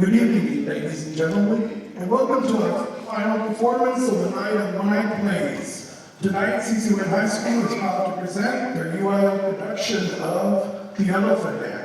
Good evening, ladies and gentlemen, and welcome to our final performance of the night of one-act plays. Tonight, C.C.Winn High School is proud to present their UIL production of The Elephant Man.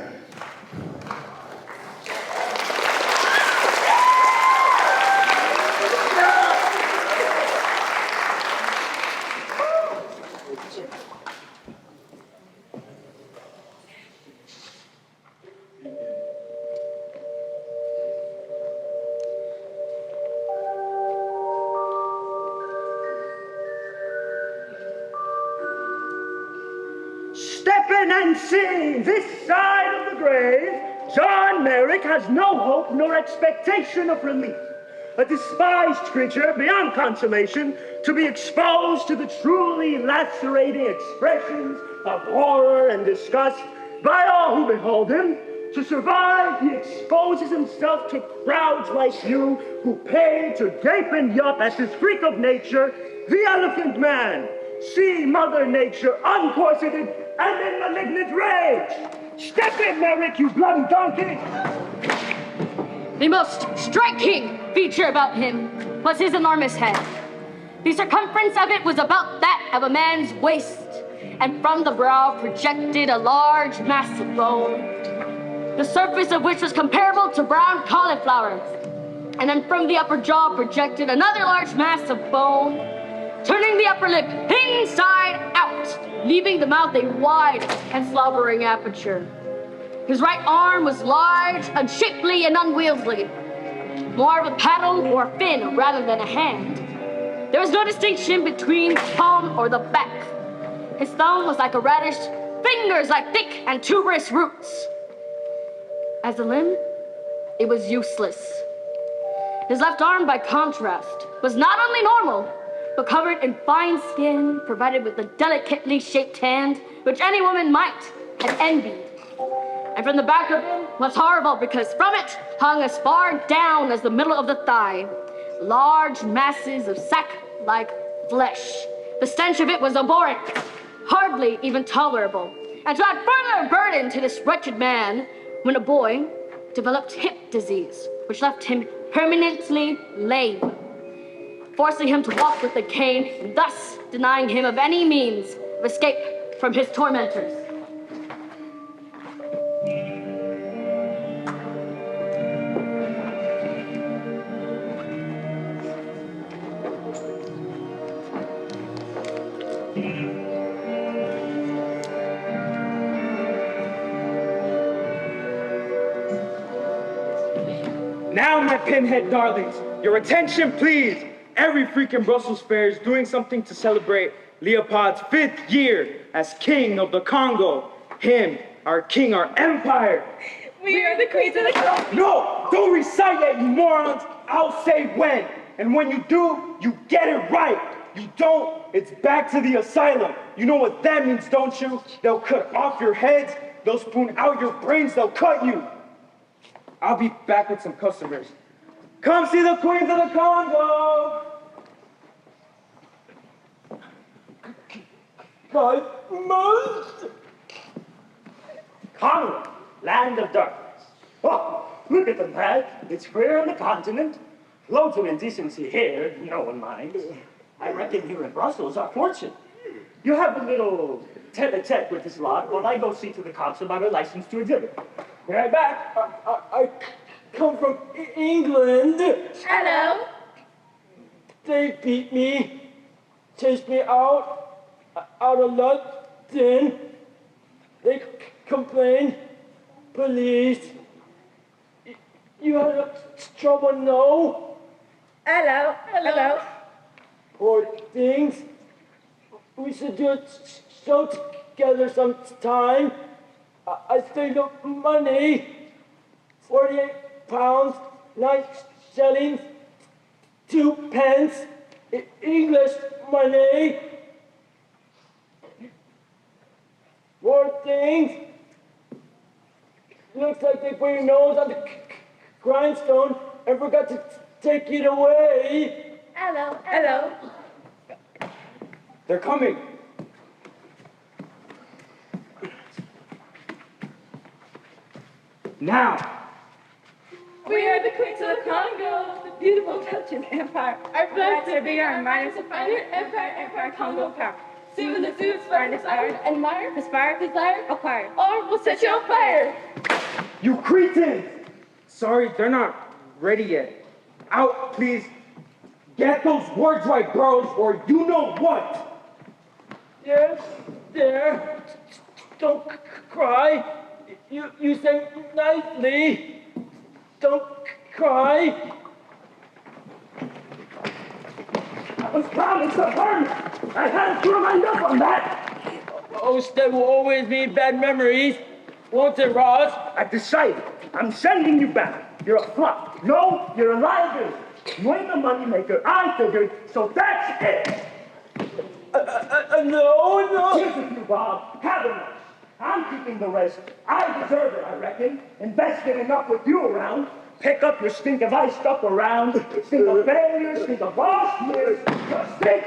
And see, this side of the grave, John Merrick has no hope nor expectation of relief. A despised creature beyond consolation, to be exposed to the truly lacerating expressions of horror and disgust by all who behold him. To survive, he exposes himself to crowds like you who pay to gape and yup at this freak of nature, the Elephant Man. See Mother Nature uncorseted and in malignant rage. Step in, Maverick, you bloody donkey. The most striking feature about him was his enormous head. The circumference of it was about that of a man's waist, and from the brow projected a large mass of bone, the surface of which was comparable to brown cauliflowers. And then from the upper jaw projected another large mass of bone, turning the upper lip inside out, leaving the mouth a wide and slobbering aperture. His right arm was large, unshapely, and unwieldy, more of a paddle or a fin rather than a hand. There was no distinction between the palm or the back. His thumb was like a radish, fingers like thick and tuberous roots. As a limb, it was useless. His left arm, by contrast, was not only normal, but covered in fine skin, provided with a delicately shaped hand, which any woman might have envied. And from the back of him was horrible, because from it hung as far down as the middle of the thigh, large masses of sack-like flesh. The stench of it was abhorrent, hardly even tolerable, and to add further burden to this wretched man, when a boy, developed hip disease, which left him permanently lame, forcing him to walk with a cane, and thus denying him of any means of escape from his tormentors. Now, my pinhead darlings, your attention, please. Every freaking Brussels fair is doing something to celebrate Leopold's 5th year as king of the Congo. Him, our king, our empire. We are the queens of the Congo. No, don't recite that, you morons. I'll say when. And when you do, you get it right. You don't, it's back to the asylum. You know what that means, don't you? They'll cut off your heads. They'll spoon out your brains. They'll cut you. I'll be back with some customers. Come see the queens of the Congo. Congo, land of darkness. Oh, look at the map. It's fair on the continent. Loads of indecency here, no one minds. I reckon here in Brussels our fortune. You have a little tete-a-tete with this lot while I go see to the cops about a license to exhibit. Be right back. I come from England. Hello. They beat me, chased me out of London. They complained, police. You had trouble, no? Hello. Hello. Poor things. We should do a show together sometime. I saved up money. 48 pounds, 9 shillings, 2 pence, English money. More things. Looks like they put your nose on the grindstone and forgot to take it away. Hello. They're coming. Now, We are the queens of the Congo, the beautiful Belgian Empire. Our flags are bigger and miners of finer empire, Congo power. See with the suits, find desired, admire, conspire, desire, acquire, or we'll set you on fire. You cretins! Sorry, they're not ready yet. Out, please. Get those words right, girls, or you know what? Yes, there. Don't cry. You say nicely. Don't cry. I was promised to burn. I had to remind up on that. Oh, Step will always be bad memories. Won't it, Ross? I've decided. I'm sending you back. You're a flop. No, you're a liability. You ain't the moneymaker I figured, so that's it. No. Here's a few, Bob. Have enough. I'm keeping the rest. I deserve it, I reckon. Invested enough with you around. Pick up your stink of ice stuff around. Stink of failures, stink of lost years. Just stink.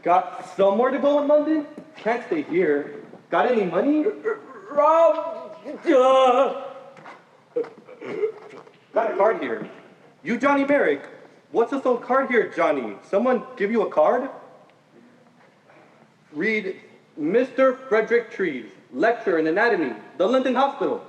Got somewhere to go in London? Can't stay here. Got any money? Got a card here. You Johnny Merrick. What's this old card here, Johnny? Someone give you a card? Read Mr. Frederick Treeves, lecturer in anatomy, the London Hospital.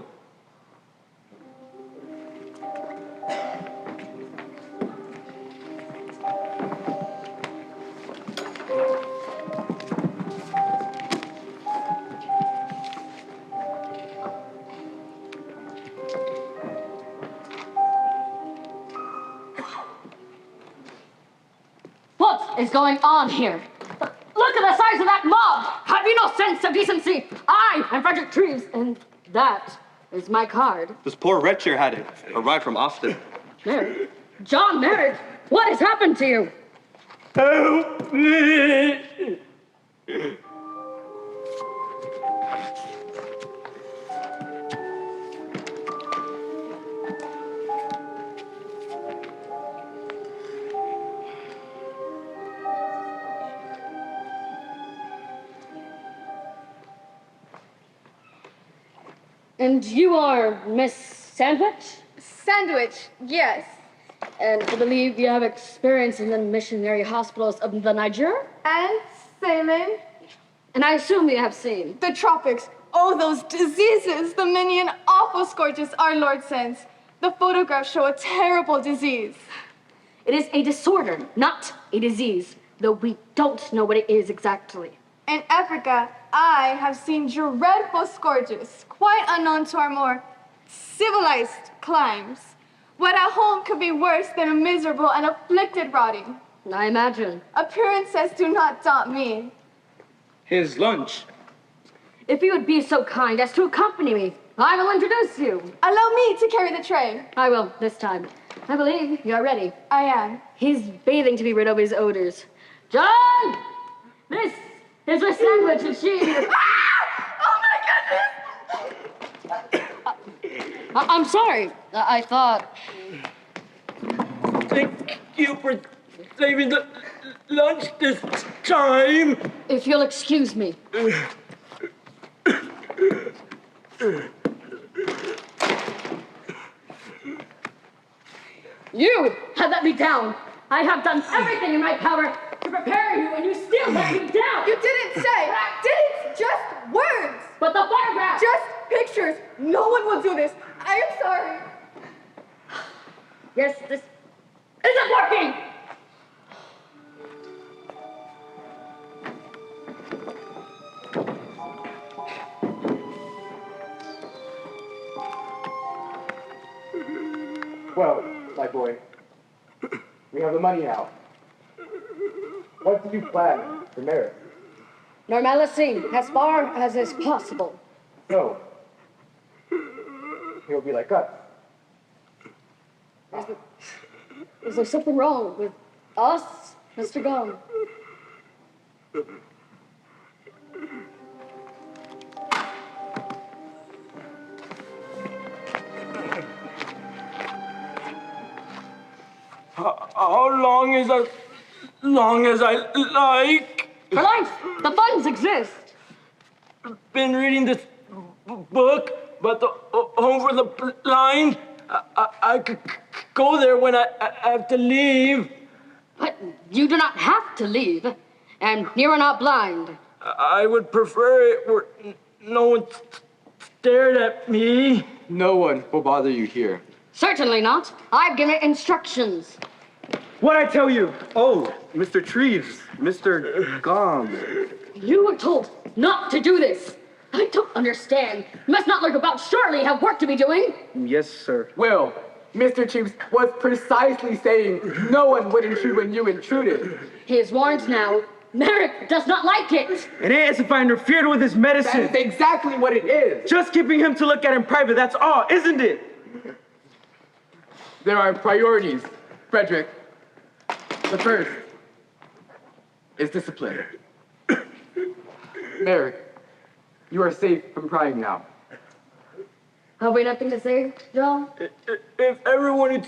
What is going on here? Look at the size of that mob! Have you no sense of decency? I am Frederick Treeves, and that is my card. This poor wretch here had it. Arrived from Austin. Merrick? John Merrick, what has happened to you? Help me. And you are Miss Sandwich? Sandwich, yes. And I believe you have experience in the missionary hospitals of the Niger? And saline. And I assume you have seen. The tropics. Oh, those diseases. The many and awful scourges our Lord sends. The photographs show a terrible disease. It is a disorder, not a disease, though we don't know what it is exactly. In Africa, I have seen dreadful scourges, quite unknown to our more civilized climes. What at home could be worse than a miserable and afflicted rotting. I imagine. Appearances do not daunt me. His lunch. If you would be so kind as to accompany me, I will introduce you. Allow me to carry the tray. I will, this time. I believe you are ready. I am. He's bathing to be rid of his odors. John! This is a sandwich and she... Oh my goodness! I'm sorry. I thought... Thank you for saving the lunch this time. If you'll excuse me. You have let me down. I have done everything in my power to prepare you, and you still let me down. You didn't say. Didn't. Just words. But the photograph. Just pictures. No one will do this. I am sorry. Yes, this isn't working. Well, my boy, we have the money now. What do you plan for marriage? Normalcy, as far as is possible. So, he'll be like us. Is there something wrong with us, Mr. Gomm? How long is as long as I like? For life, the funds exist. Been reading this book about the home for the blind. I could go there when I have to leave. But you do not have to leave, and you are not blind. I would prefer it where no one stared at me. No one will bother you here. Certainly not. I've given instructions. What'd I tell you? Oh, Mr. Treeves, Mr. Gomm. You were told not to do this. I don't understand. You must not lurk about. Surely you have work to be doing. Yes, sir. Well, Mr. Treeves was precisely saying no one would intrude when you intruded. He is warned now. Merrick does not like it. It ain't as if I interfered with his medicine. That is exactly what it is. Just keeping him to look at in private, that's all, isn't it? There are priorities, Frederick. The first is discipline. Merrick, you are safe from prying now. Have we nothing to say, Joe? If everyone who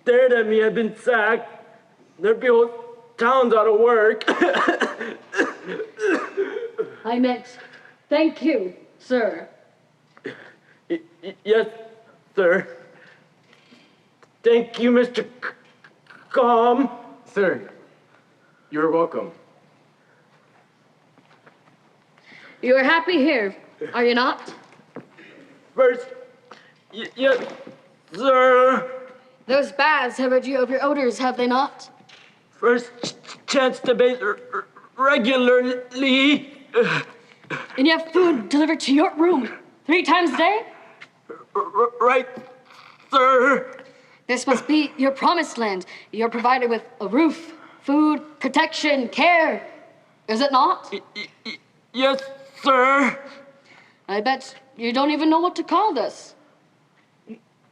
stared at me had been sacked, there'd be whole towns out of work. I meant, thank you, sir. Yes, sir. Thank you, Mr. Gomm. Sir, you are welcome. You are happy here, are you not? First, yes, sir. Those baths have rid you of your odors, have they not? First chance to bathe regularly. And you have food delivered to your room 3 times a day? Right, sir. This must be your promised land. You're provided with a roof, food, protection, care. Is it not? Yes, sir. I bet you don't even know what to call this.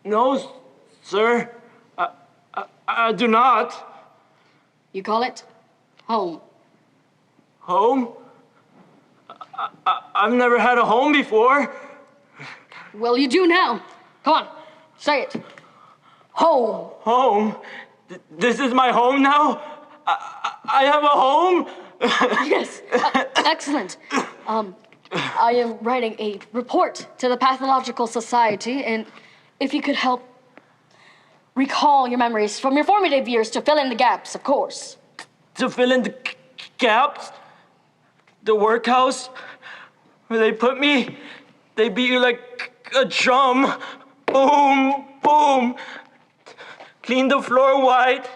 No, sir. I do not. You call it home. Home? I've never had a home before. Well, you do now. Come on, say it. Home. Home? This is my home now? I have a home? Yes, excellent. I am writing a report to the Pathological Society, and if you could help recall your memories from your formative years to fill in the gaps, of course. To fill in the gaps? The workhouse? Where they put me? They beat you like a drum. Boom, boom. Clean the floor white.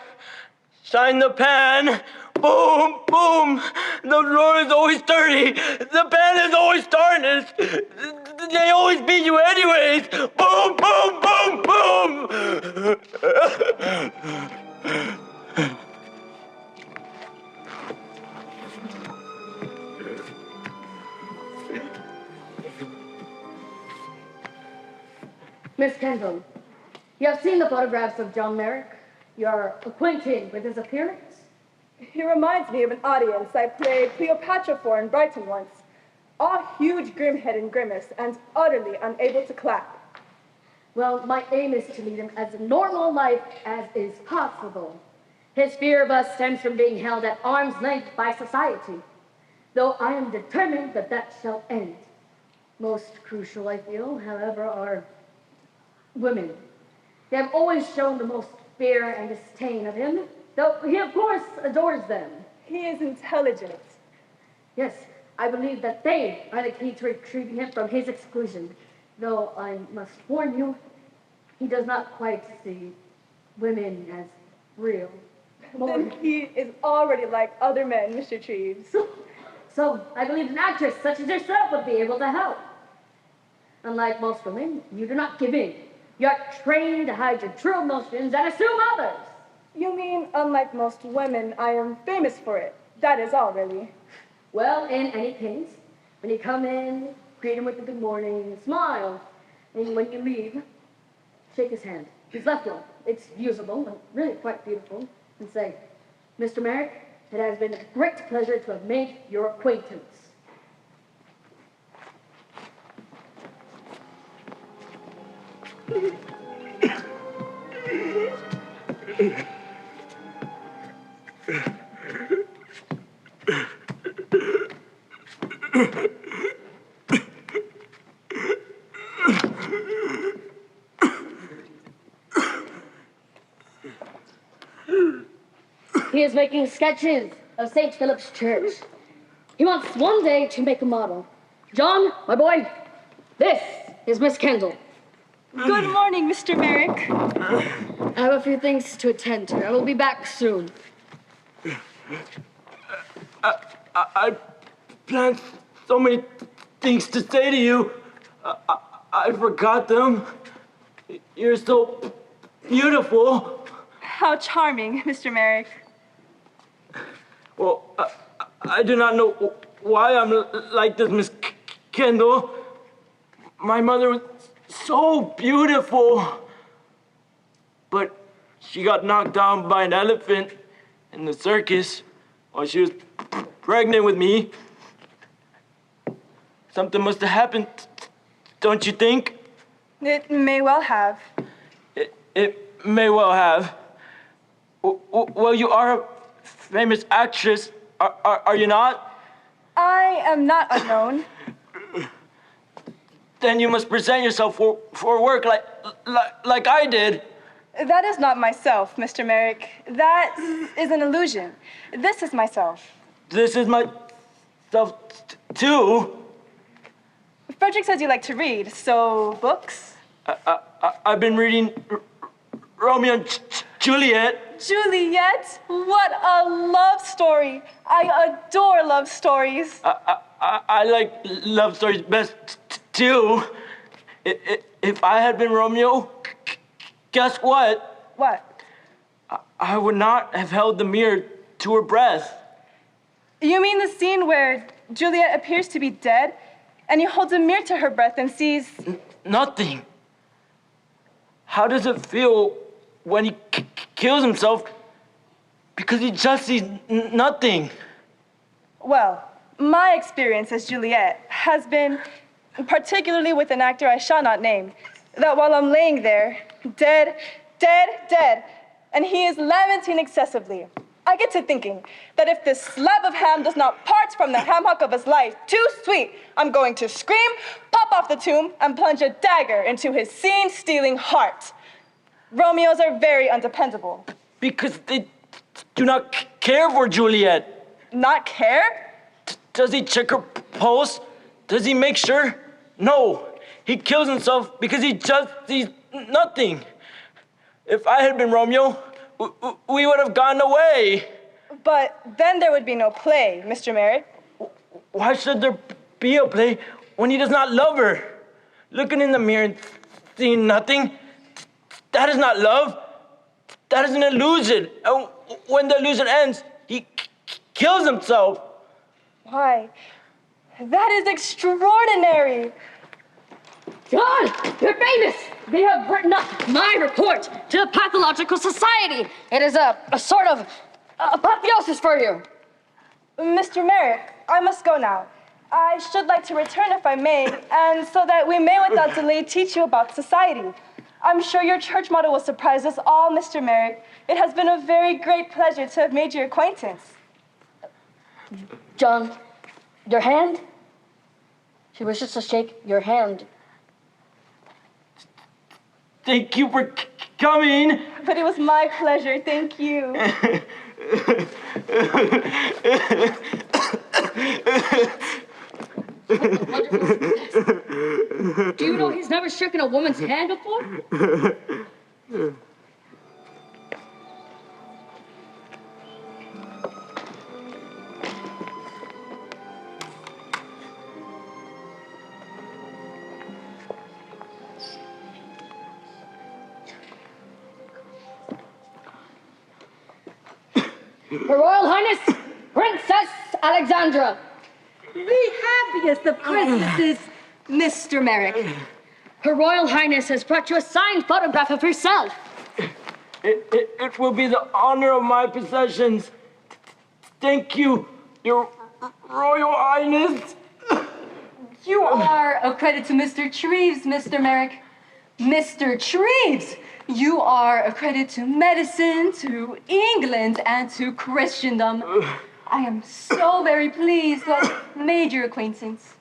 Shine the pan. Boom, boom. The floor is always dirty. The pan is always tarnished. They always beat you anyways. Boom, boom, boom, boom. Miss Kendall, you have seen the photographs of John Merrick. You are acquainted with his appearance? He reminds me of an audience I played Cleopatra for in Brighton once. All huge grim head and grimace and utterly unable to clap. Well, my aim is to lead him as normal life as is possible. His fear of us stems from being held at arm's length by society, though I am determined that that shall end. Most crucial, I feel, however, are women. They have always shown the most fear and disdain of him, though he, of course, adores them. He is intelligent. Yes, I believe that they are the key to retrieving him from his exclusion, though I must warn you, he does not quite see women as real. Then he is already like other men, Mr. Treeves. So I believe an actress such as yourself would be able to help. Unlike most women, you do not give in. You are trained to hide your true emotions and assume others. You mean, unlike most women, I am famous for it. That is all, really. Well, in any case, when you come in, greet him with a good morning, smile, and when you leave, shake his hand. His left one. It's usable and really quite beautiful. And say, Mr. Merrick, it has been a great pleasure to have made your acquaintance. He is making sketches of St. Philip's Church. He wants one day to make a model. John, my boy, this is Miss Kendall. Good morning, Mr. Merrick. I have a few things to attend to. I will be back soon. I planned so many things to say to you. I forgot them. You're so beautiful. How charming, Mr. Merrick. Well, I do not know why I'm like this, Miss Kendall. My mother was so beautiful, but she got knocked down by an elephant in the circus while she was pregnant with me. Something must have happened, don't you think? It may well have. It may well have. Well, you are a famous actress, are you not? I am not unknown. Then you must present yourself for work like I did. That is not myself, Mr. Merrick. That is an illusion. This is myself. This is myself too. Frederick says you like to read, so books? I've been reading Romeo and Juliet. Juliet? What a love story. I adore love stories. I like love stories best too. If I had been Romeo, guess what? What? I would not have held the mirror to her breast. You mean the scene where Juliet appears to be dead, and he holds a mirror to her breast and sees... Nothing. How does it feel when he kills himself because he just sees nothing? Well, my experience as Juliet has been, particularly with an actor I shall not name, that while I'm laying there, dead, and he is lamenting excessively, I get to thinking that if this slab of ham does not part from the ham hock of his life too sweet, I'm going to scream, pop off the tomb, and plunge a dagger into his scene-stealing heart. Romeos are very undependable. Because they do not care for Juliet. Not care? Does he check her pulse? Does he make sure? No. He kills himself because he just sees nothing. If I had been Romeo, we would have gone away. But then there would be no play, Mr. Merrick. Why should there be a play when he does not love her? Looking in the mirror and seeing nothing, that is not love. That is an illusion. And when the illusion ends, he kills himself. Why? That is extraordinary. John, you're famous. They have written up my report to the Pathological Society. It is a sort of apotheosis for you. Mr. Merrick, I must go now. I should like to return if I may, and so that we may without delay teach you about society. I'm sure your church motto will surprise us all, Mr. Merrick. It has been a very great pleasure to have made your acquaintance. John, your hand? She wishes to shake your hand. Thank you for coming. But it was my pleasure, thank you. Do you know he's never shaken a woman's hand before? Her Royal Highness, Princess Alexandra. The happiest of princesses, Mr. Merrick. Her Royal Highness has brought you a signed photograph of herself. It will be the honor of my possessions. Thank you, Your Royal Highness. You are a credit to Mr. Treeves, Mr. Merrick. Mr. Treeves, you are a credit to medicine, to England, and to Christendom. I am so very pleased to have made your acquaintance.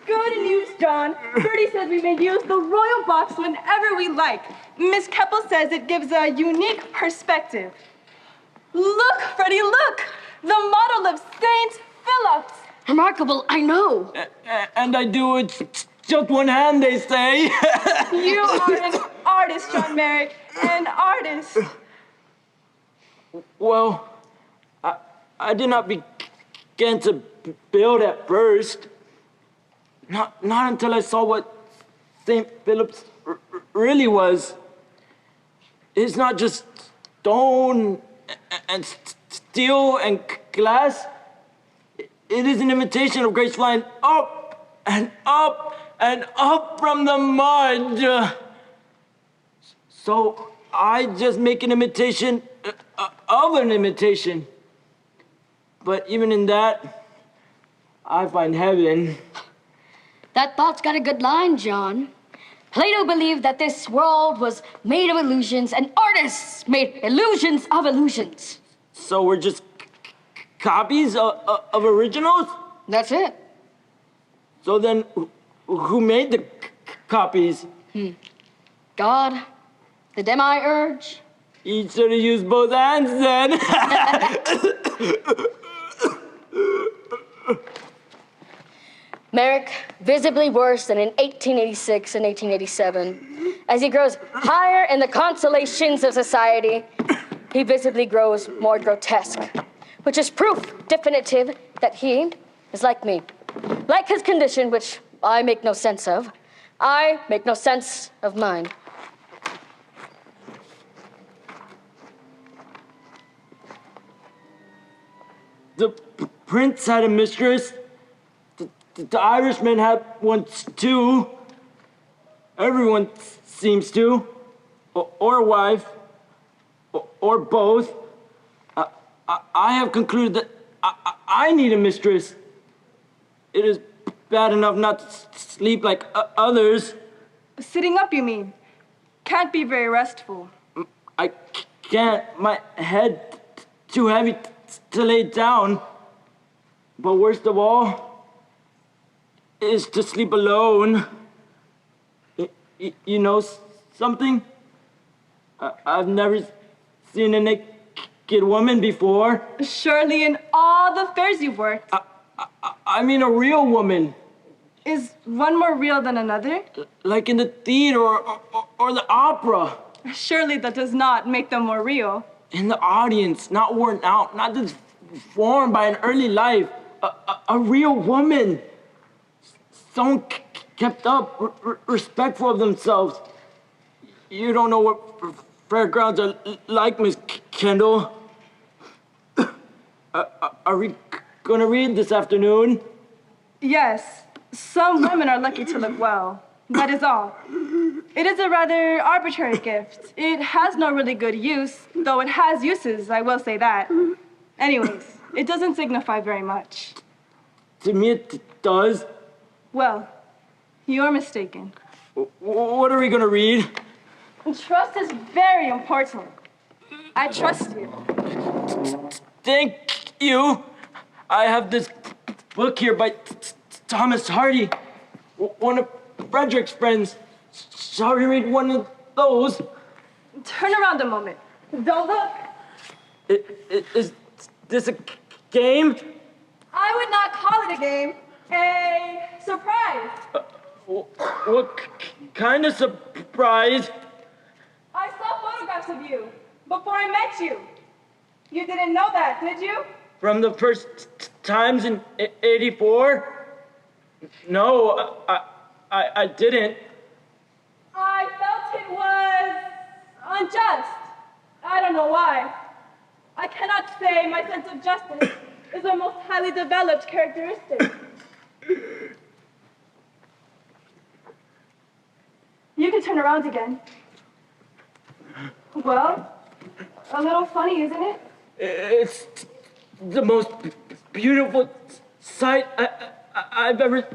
Good news, John. Bertie says we may use the royal box whenever we like. Miss Kendall says it gives a unique perspective. Look, Freddie, look! The model of St. Philip's. Remarkable, I know. And I do it just one hand, they say. You are an artist, John Merrick. An artist. Well, I did not begin to build at first. Not until I saw what St. Philip's really was. It's not just stone and steel and glass. It is an imitation of grapes flying up and up and up from the mud. So I just make an imitation of an imitation. But even in that, I find heaven. That thought's got a good line, John. Plato believed that this world was made of illusions, and artists made illusions of illusions. So we're just copies of originals? That's it. So then, who made the copies? God, the demiurge. You should have used both hands then. Merrick, visibly worse than in 1886 and 1887. As he grows higher in the constellations of society, he visibly grows more grotesque, which is proof definitive that he is like me. Like his condition, which I make no sense of, I make no sense of mine. The prince had a mistress. The Irishman had one too. Everyone seems to. Or a wife. Or both. I have concluded that I need a mistress. It is bad enough not to sleep like others. Sitting up, you mean? Can't be very restful. I can't. My head too heavy to lay down. But worst of all is to sleep alone. You know something? I've never seen a naked woman before. Surely in all the fairs you've worked. I mean a real woman. Is one more real than another? Like in the theater or the opera. Surely that does not make them more real. In the audience, not worn out, not just formed by an early life. A real woman. Someone kept up, respectful of themselves. You don't know what fairgrounds are like, Miss Kendall. Are we gonna read this afternoon? Yes, some women are lucky to look well. That is all. It is a rather arbitrary gift. It has no really good use, though it has uses, I will say that. Anyways, it doesn't signify very much. To me it does. Well, you're mistaken. What are we gonna read? Trust is very important. I trust you. Thank you. I have this book here by Thomas Hardy, one of Frederick's friends. Shall we read one of those? Turn around a moment. Don't look. Is this a game? I would not call it a game. A surprise. What kind of surprise? I saw photographs of you before I met you. You didn't know that, did you? From the first times in '84? No, I didn't. I felt it was unjust. I don't know why. I cannot say my sense of justice is a most highly developed characteristic. You can turn around again. Well, a little funny, isn't it? It's the most beautiful sight I've ever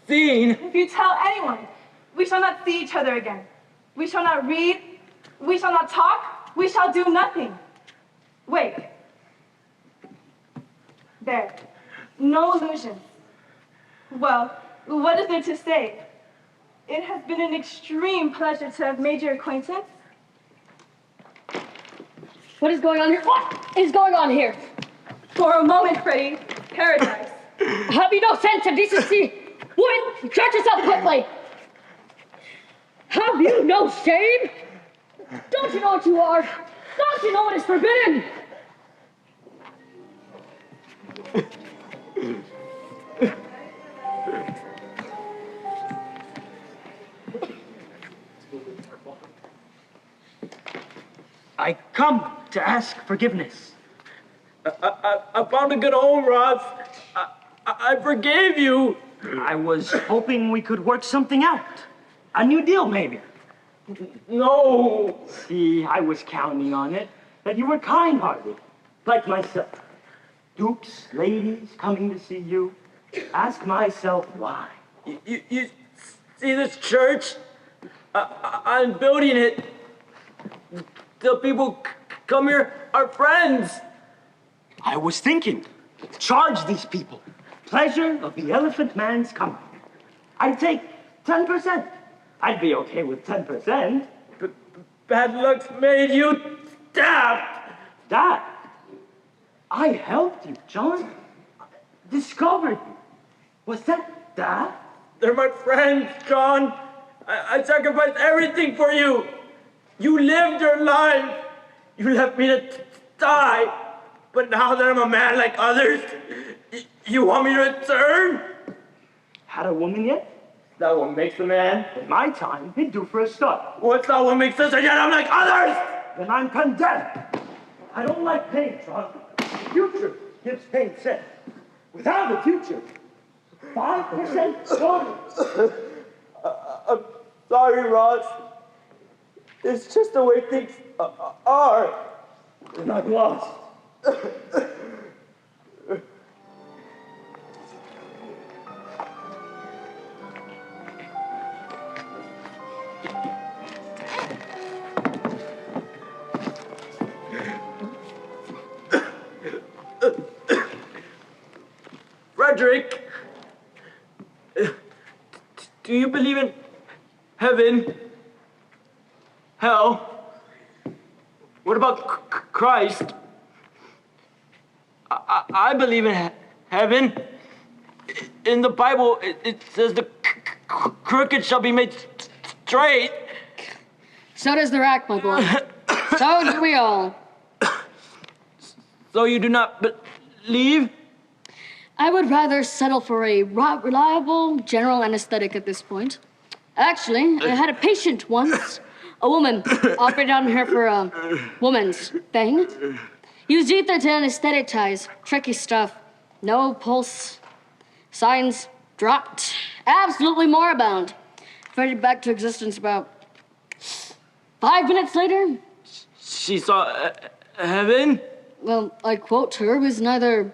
seen. If you tell anyone, we shall not see each other again. We shall not read. We shall not talk. We shall do nothing. Wait. There. No illusion. Well, what is there to say? It has been an extreme pleasure to have made your acquaintance. What is going on here? What is going on here? For a moment, Freddie, paradise. Have you no sense of decency? Woman, judge yourself quickly. Have you no shame? Don't you know what you are? Don't you know what is forbidden? I come to ask forgiveness. I found a good home, Ross. I forgave you. I was hoping we could work something out. A new deal, maybe. No. See, I was counting on it. That you were kind-hearted, like myself. Dukes, ladies coming to see you. Ask myself why. You see this church? I'm building it. The people come here are friends. I was thinking, charge these people. Pleasure of the Elephant Man's company. I'd take 10%. I'd be okay with 10%. But bad luck's made you daft. Daft? I helped you, John. Discovered you. Was that daft? They're my friends, John. I sacrificed everything for you. You lived your life. You left me to die. But now that I'm a man like others, you want me to return? Had a woman yet? That one makes a man. In my time, he'd do for a start. What's that one makes us, and yet I'm like others? Then I'm condemned. I don't like pain, John. The future gives pain sense. Without the future, 5% gone. I'm sorry, Ross. It's just the way things are. And I'm lost. Frederick, do you believe in heaven? Hell? What about Christ? I believe in heaven. In the Bible, it says the crooked shall be made straight. So does the rack, my boy. So do we all. So you do not believe? I would rather settle for a reliable general anesthetic at this point. Actually, I had a patient once. A woman operated on her for a woman's thing. Used ether to anesthetize. Tricky stuff. No pulse. Signs dropped. Absolutely moribund. Faded back to existence about 5 minutes later. She saw heaven? Well, I quote her, was neither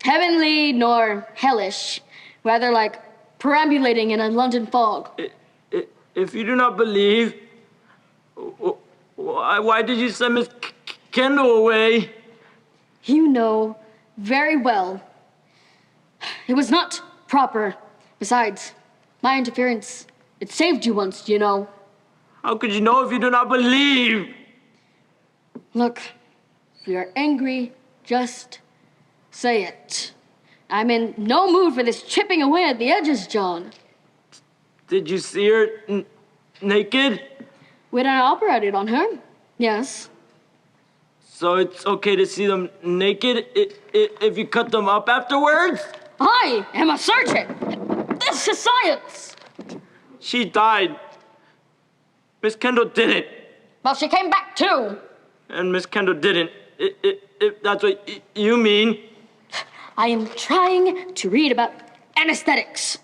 heavenly nor hellish. Rather like perambulating in a London fog. If you do not believe, why did you send Miss Kendall away? You know very well. It was not proper. Besides, my interference, it saved you once, you know. How could you know if you do not believe? Look, if you're angry, just say it. I'm in no mood for this chipping away at the edges, John. Did you see her naked? When I operated on her, yes. So it's okay to see them naked if you cut them up afterwards? I am a surgeon. This is science. She died. Miss Kendall didn't. Well, she came back too. And Miss Kendall didn't. If that's what you mean. I am trying to read about anesthetics.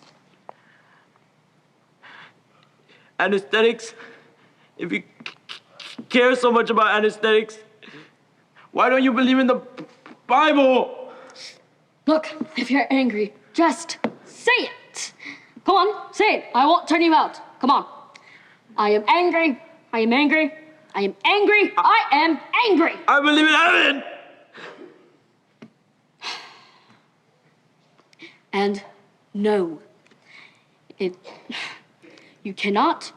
Anesthetics? If you care so much about anesthetics, why don't you believe in the Bible? Look, if you're angry, just say it. Come on, say it. I won't turn you out. Come on. I am angry. I am angry. I am angry. I am angry. I believe in heaven. And no, you cannot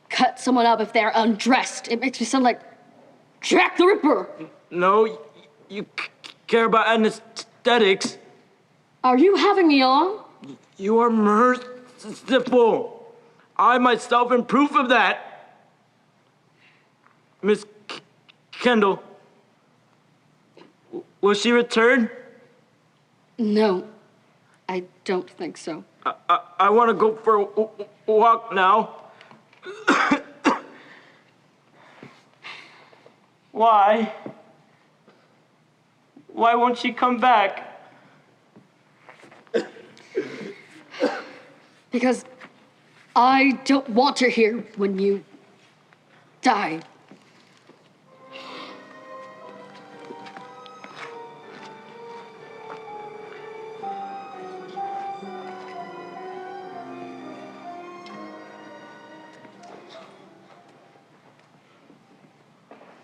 cut someone up if they're undressed. It makes me sound like Jack the Ripper. No, you care about anesthetics. Are you having me on? You are merciful. I myself am proof of that. Miss Kendall, will she return? No, I don't think so. I want to go for a walk now. Why? Why won't she come back? Because I don't want her here when you die.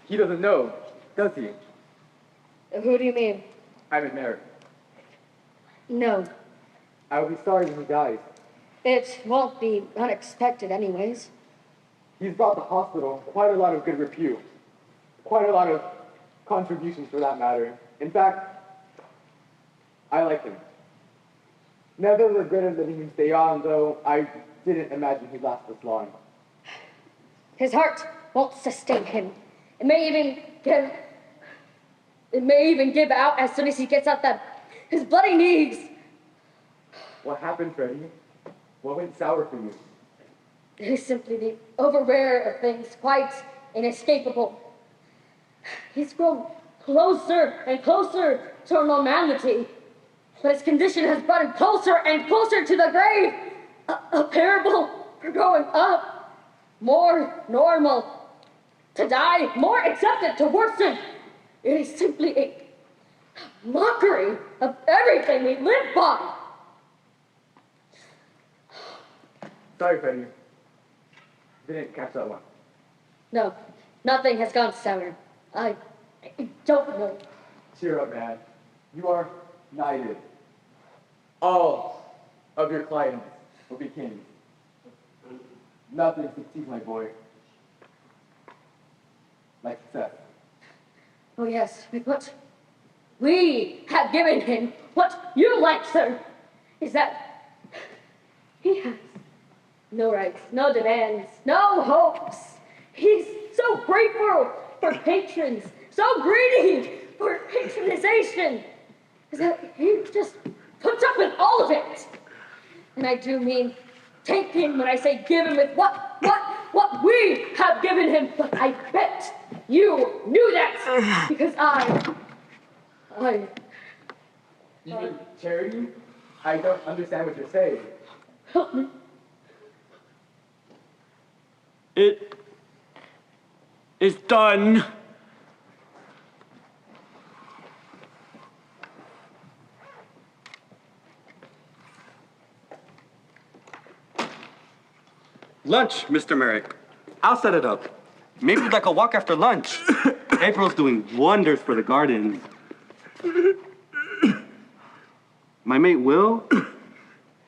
He doesn't know, does he? Who do you mean? I'm in Maverick. No, I would be sorry when he dies. it won't be unexpected anyways. He's brought the hospital quite a lot of good repute. Quite a lot of contributions for that matter. In fact, I like him. Never regretted letting him stay on, though I didn't imagine he'd last this long. His heart won't sustain him. It may even give out as soon as he gets out his bloody knees. What happened, Freddie? What went sour for you? It is simply the overbearer of things, quite inescapable. He's grown closer and closer to normality, but his condition has brought him closer and closer to the grave. A parable for growing up, more normal. To die, more accepted, to worsen. It is simply a mockery of everything we live by. Sorry, Freddie. Didn't catch that one. No, nothing has gone sour. I don't know. Cheer up, man. You are knighted. All of your clients will be kings. Nothing succeeds, my boy. Like success. Oh yes, what we have given him, what you like, sir, is that he has no rights, no demands, no hopes. He's so grateful for patrons, so greedy for patronization, is that he just puts up with all of it. And I do mean take him when I say give him with what we have given him. But I bet you knew that because I. You mean charity? I don't understand what you're saying. Help me. It is done. Lunch, Mr. Merrick. I'll set it up. Maybe we'd like a walk after lunch. April's doing wonders for the gardens. My mate Will,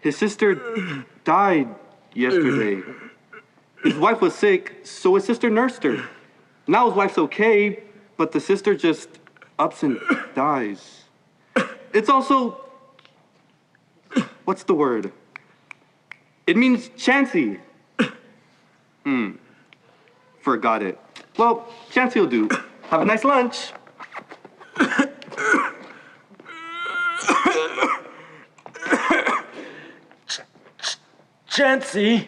his sister died yesterday. His wife was sick, so his sister nursed her. Now his wife's okay, but the sister just ups and dies. It's also, what's the word? It means chancy. Forgot it. Well, chancy will do. Have a nice lunch. Chancy.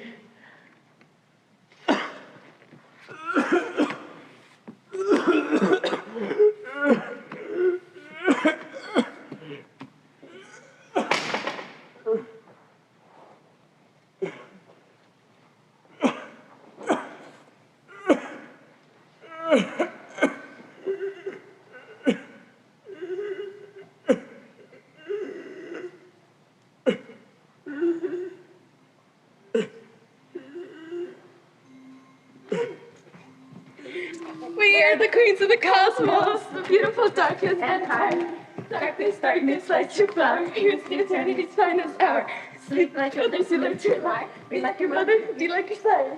queens of the cosmos, the beautiful darkness empire. Darkness, darkness, light your flower. Here's the eternity's finest hour. Sleep like others who learn to lie. Be like your mother, be like your sire.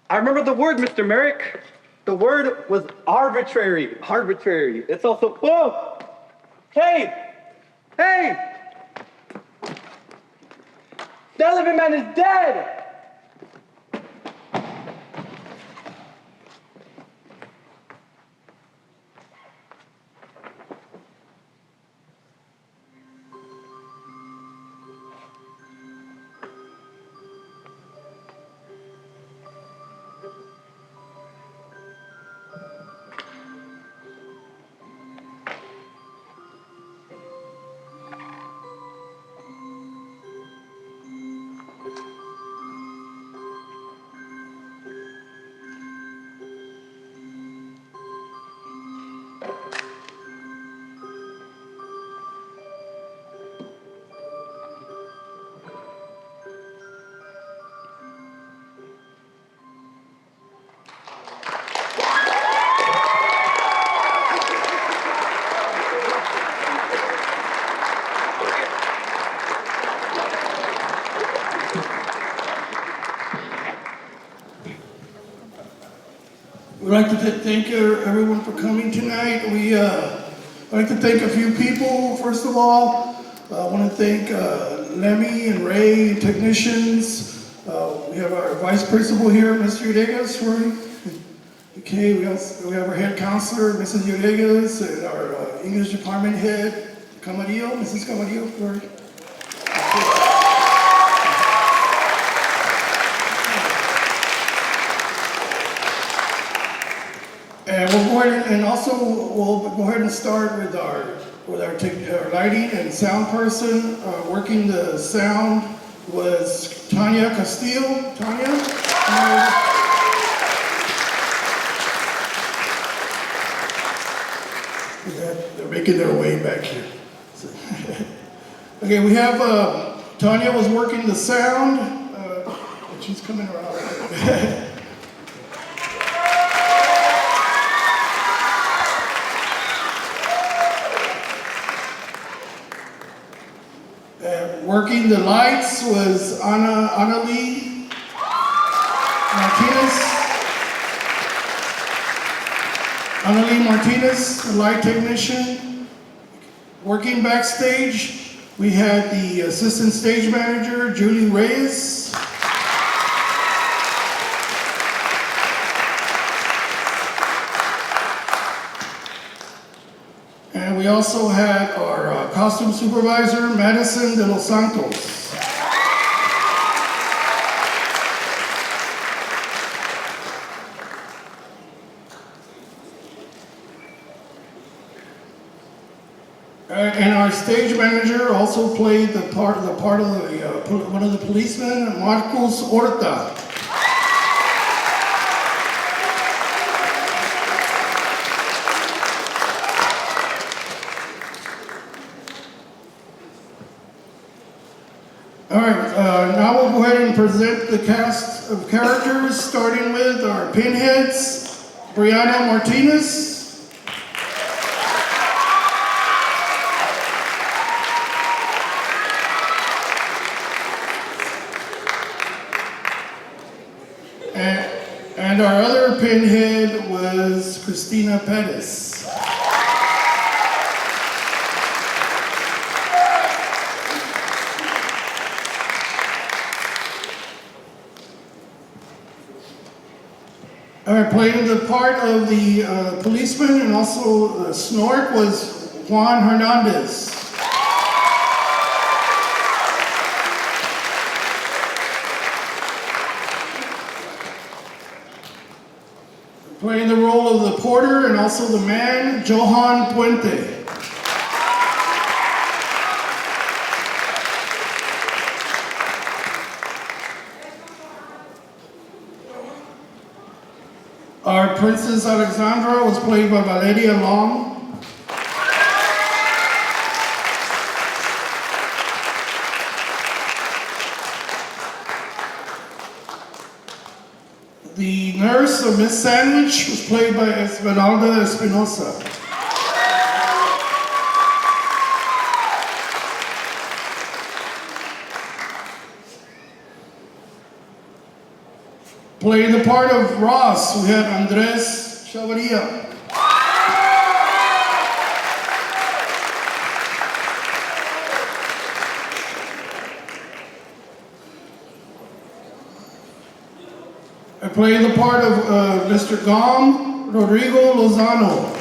I remember the word, Mr. Merrick. The word was arbitrary. Arbitrary. It's also, whoa! Hey! Hey! That living man is dead! We'd like to thank everyone for coming tonight. I'd like to thank a few people. First of all, I want to thank Lemmy and Ray, technicians. We have our vice principal here, Mr. Udegas. Okay, we have our head counselor, Mrs. Udegas, and our English department head, Camarillo, Mrs. Camarillo. And we'll go ahead and we'll go ahead and start with our lighting and sound person. Working the sound was Tanya Castillo. Tanya? They're making their way back here. Okay, we have Tanya was working the sound. And she's coming around. Working the lights was Annalie Martinez. Annalie Martinez, the light technician. Working backstage, we had the assistant stage manager, Julie Reyes. And we also had our costume supervisor, Madison de los Santos. And our stage manager also played the part of one of the policemen, Marcos Horta. All right, now we'll go ahead and present the cast of characters, starting with our Pinheads, Brianna Martinez. And our other Pinhead was Christina Pettis. All right, playing the part of the policeman and also Snork was Juan Hernandez. Playing the role of the porter and also the man, Johann Puente. Our Princess Alexandra was played by Valeria Long. The nurse of Miss Sandwich was played by Esmeralda Espinoza. Playing the part of Ross, we had Andres Chavarria. I played the part of Mr. Gomm, Rodrigo Lozano.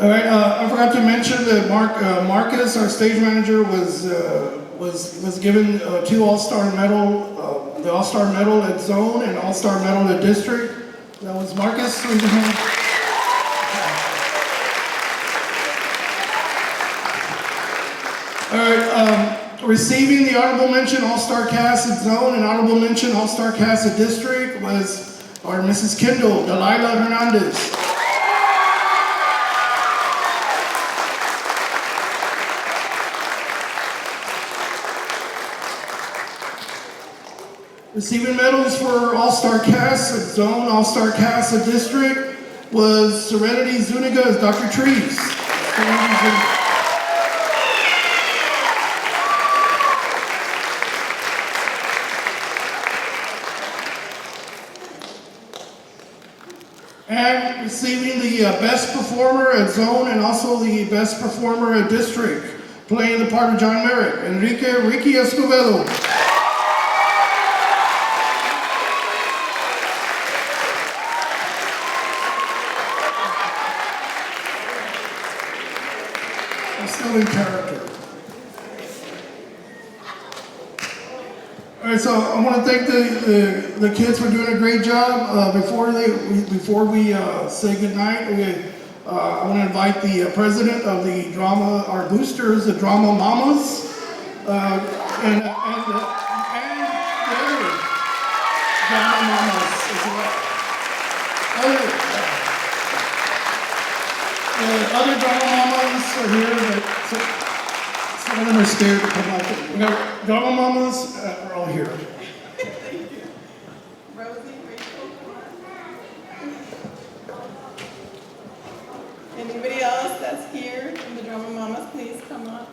All right, I forgot to mention that Marcus, our stage manager, was given 2 All-Star medal, the All-Star medal at Zone and All-Star medal at District. That was Marcus. Raise your hand. All right, receiving the honorable mention All-Star cast at Zone and honorable mention All-Star cast at District was our Mrs. Kendall, Dalilah Hernandez. Receiving medals for All-Star cast at Zone, All-Star cast at District was Serenity Zuniga as Dr. Treeves. And receiving the Best Performer at Zone and also the Best Performer at District, playing the part of John Merrick, Enrique Escobedo. Still in character. All right, so I want to thank the kids for doing a great job. Before we say goodnight, I want to invite the president of the drama, our boosters, the Drama Mamas, and the other Drama Mamas as well. Other Drama Mamas are here, but some of them are scared to come out. We got Drama Mamas are all here. Anybody else that's here from the Drama Mamas, please come up.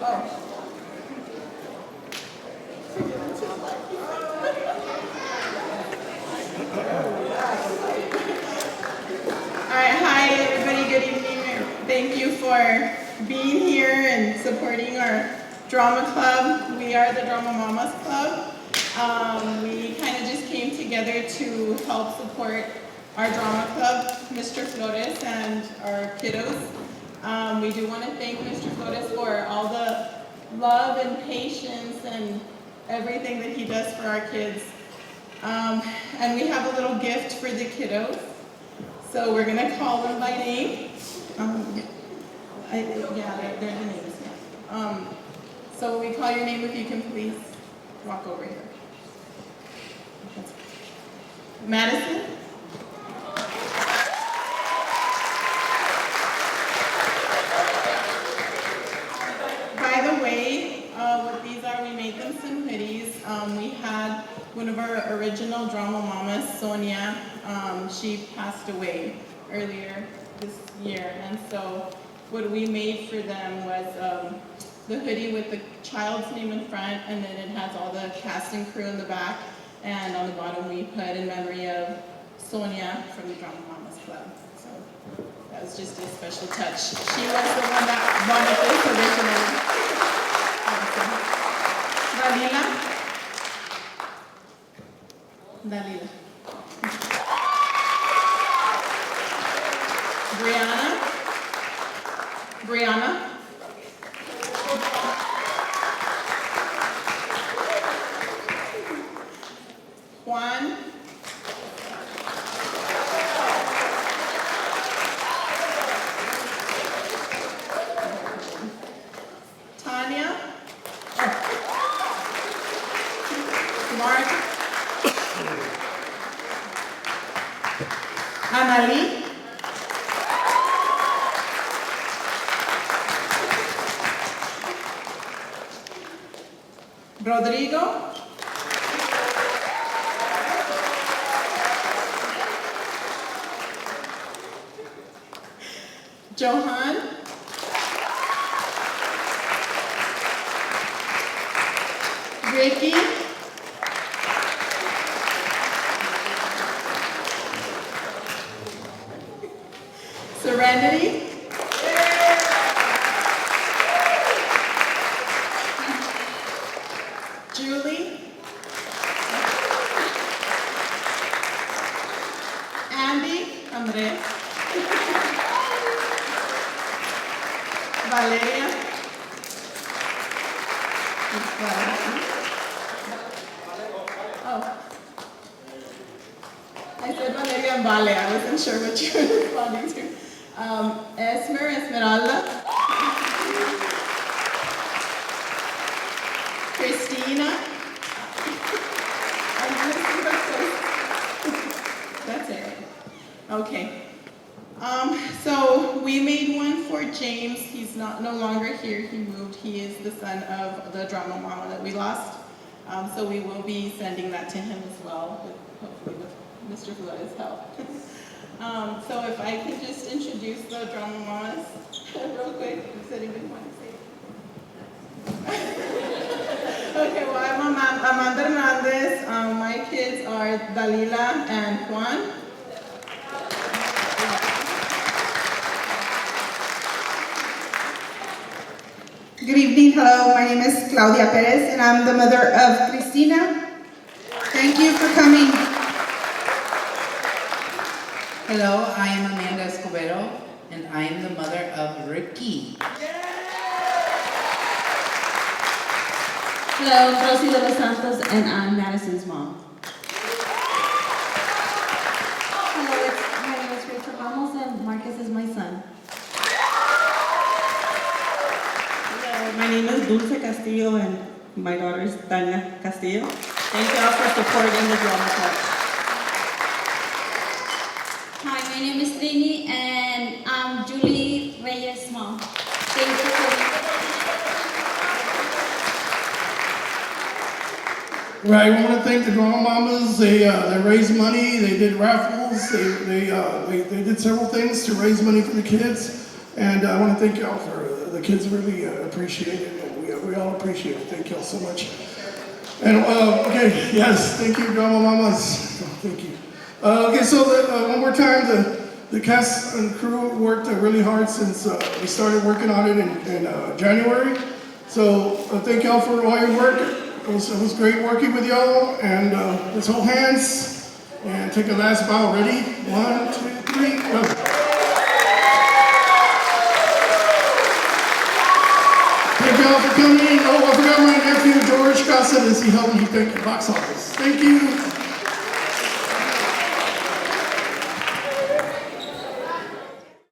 Oh. All right, hi everybody, good evening. Thank you for being here and supporting our drama club. We are the Drama Mamas Club. We kind of just came together to help support our drama club, Mr. Flores, and our kiddos. We do want to thank Mr. Flores for all the love and patience and everything that he does for our kids. And we have a little gift for the kiddos. So we're gonna call them by name. They're the names. So when we call your name, if you can please walk over here. Madison. By the way, what these are, we made them some hoodies. We had one of our original drama mamas, Sonia, she passed away earlier this year. And so what we made for them was the hoodie with the child's name in front, and then it has all the cast and crew in the back. And on the bottom we put in memory of Sonia from the Drama Mamas Club. So that was just a special touch. She was the one that wanted this originally. Dalilah. Brianna. Juan. Anali. Rodrigo. Johann. Ricky. Serenity. Julie. Andy. Andres. Valeria. Oh. I said Valeria and Vale. I wasn't sure what you were responding to. Esmeralda. Christina. That's it. Okay. So we made one for James. He's no longer here. He moved. He is the son of the drama mama that we lost. So we will be sending that to him as well, hopefully with Mr. Flores' help. So if I can just introduce the drama mamas real quick. Does anyone want to say? Okay, well, I'm Amanda Hernandez. My kids are Dalilah and Juan. Good evening, hello, my name is Claudia Perez and I'm the mother of Cristina. Thank you for coming. Hello, I am Amanda Escobedo and I am the mother of Ricky. Hello, Rosie de los Santos and I'm Madison's mom. Hello, my name is Rachel Ramos and Marcus is my son. My name is Dulce Castillo and my daughter is Tania Castillo. Thank you all for supporting the drama club. Hi, my name is Trini and I'm Julie Reyes' mom. Thank you for Right, I want to thank the drama mamas. They raised money. They did raffles. They did several things to raise money for the kids. And I want to thank y'all for the kids really appreciate it. And we all appreciate it. Thank y'all so much. And okay, yes, thank you, drama mamas. Thank you. Okay, so one more time, the cast and crew worked really hard since we started working on it in January. So thank y'all for all your work. It was great working with y'all. And let's hold hands and take a last bow. Ready? 1, 2, 3, go. Thank y'all for coming. Oh, I forgot my nephew George Gossett. He helped me thank the box office. Thank you.